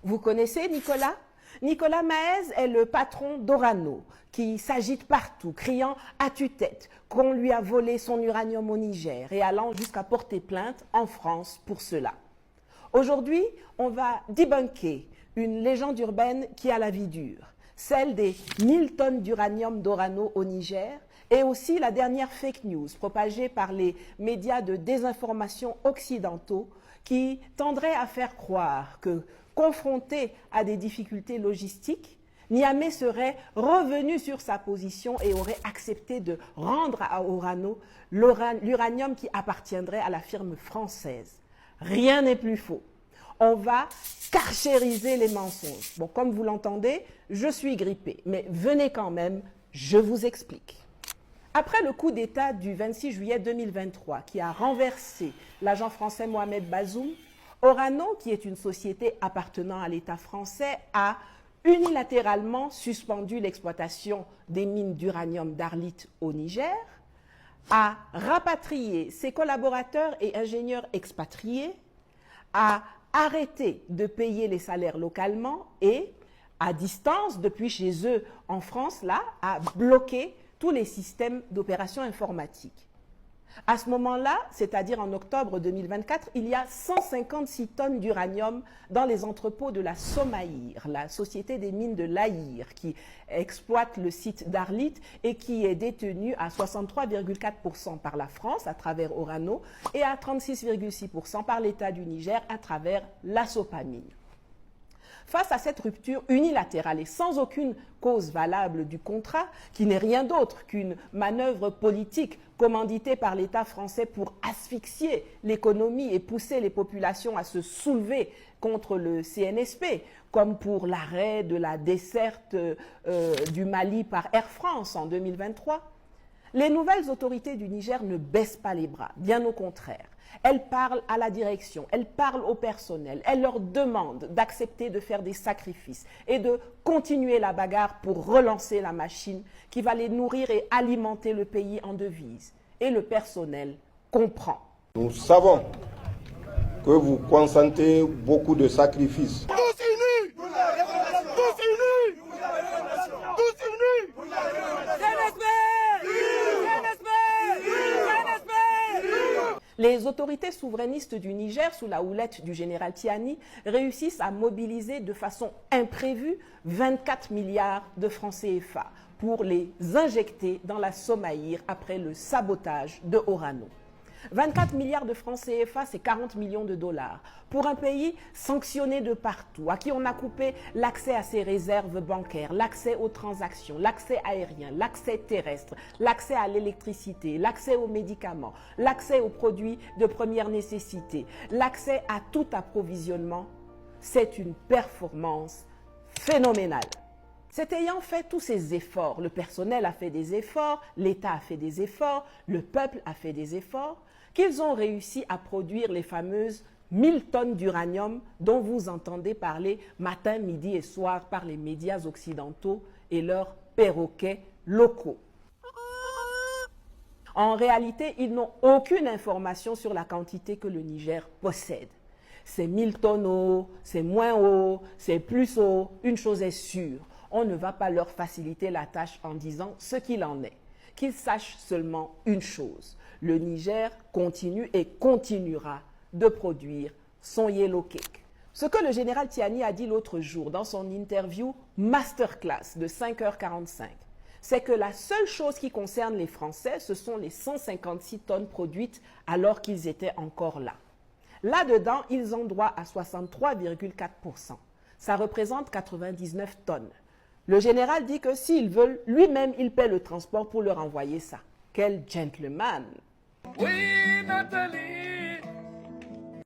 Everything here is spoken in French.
Vous connaissez Nicolas? Nicolas Maez est le patron d'Orano, qui s'agite partout, criant à tue-tête qu'on lui a volé son uranium au Niger et allant jusqu'à porter plainte en France pour cela. Aujourd'hui, on va débunker une légende urbaine qui a la vie dure, celle des 1000 tonnes d'uranium d'Orano au Niger, et aussi la dernière fake news propagée par les médias de désinformation occidentaux qui tendrait à faire croire que, confronté à des difficultés logistiques, Niamey serait revenu sur sa position et aurait accepté de rendre à Orano l'uranium qui appartiendrait à la firme française. Rien n'est plus faux. On va carchériser les mensonges. Bon, comme vous l'entendez, je suis grippée, mais venez quand même, je vous explique. Après le coup d'État du 26 juillet 2023 qui a renversé l'agent français Mohamed Bazoum, Orano, qui est une société appartenant à l'État français, a unilatéralement suspendu l'exploitation des mines d'uranium d'Arlit au Niger, a rapatrié ses collaborateurs et ingénieurs expatriés, a arrêté de payer les salaires localement et, à distance, depuis chez eux en France, là, a bloqué tous les systèmes d'opération informatique. À ce moment-là, c'est-à-dire en octobre 2024, il y a 156 tonnes d'uranium dans les entrepôts de la Somaïr, la société des mines de l'Aïr, qui exploite le site d'Arlit et qui est détenue à 63,4% par la France à travers Orano et à 36,6% par l'État du Niger à travers la Sopamine. Face à cette rupture unilatérale et sans aucune cause valable du contrat, qui n'est rien d'autre qu'une manœuvre politique commanditée par l'État français pour asphyxier l'économie et pousser les populations à se soulever contre le CNSP, comme pour l'arrêt de la desserte du Mali par Air France en 2023, les nouvelles autorités du Niger ne baissent pas les bras, bien au contraire. Elles parlent à la direction, elles parlent au personnel, elles leur demandent d'accepter de faire des sacrifices et de continuer la bagarre pour relancer la machine qui va les nourrir et alimenter le pays en devises. Et le personnel comprend. Nous savons que vous consentez beaucoup de sacrifices. Les autorités souverainistes du Niger, sous la houlette du général Tiani, réussissent à mobiliser de façon imprévue 24 milliards de francs CFA pour les injecter dans la Somaïr après le sabotage de Orano. 24 milliards de francs CFA, c'est 40 millions de dollars. Pour un pays sanctionné de partout, à qui on a coupé l'accès à ses réserves bancaires, l'accès aux transactions, l'accès aérien, l'accès terrestre, l'accès à l'électricité, l'accès aux médicaments, l'accès aux produits de première nécessité, l'accès à tout approvisionnement, c'est une performance phénoménale. C'est ayant fait tous ces efforts, le personnel a fait des efforts, l'État a fait des efforts, le peuple a fait des efforts, qu'ils ont réussi à produire les fameuses 1000 tonnes d'uranium dont vous entendez parler matin, midi et soir par les médias occidentaux et leurs perroquets locaux. En réalité, ils n'ont aucune information sur la quantité que le Niger possède. C'est 1000 tonnes haut, c'est moins haut, c'est plus haut, une chose est sûre. On ne va pas leur faciliter la tâche en disant ce qu'il en est. Qu'ils sachent seulement une chose. Le Niger continue et continuera de produire son yellow cake. Ce que le général Tiani a dit l'autre jour dans son interview masterclass de 5h45, c'est que la seule chose qui concerne les Français, ce sont les 156 tonnes produites alors qu'ils étaient encore là. Là-dedans, ils ont droit à 63,4%. Ça représente 99 tonnes. Le général dit que s'ils veulent, lui-même, il paie le transport pour leur envoyer ça. Quel gentleman! Oui, Nathalie!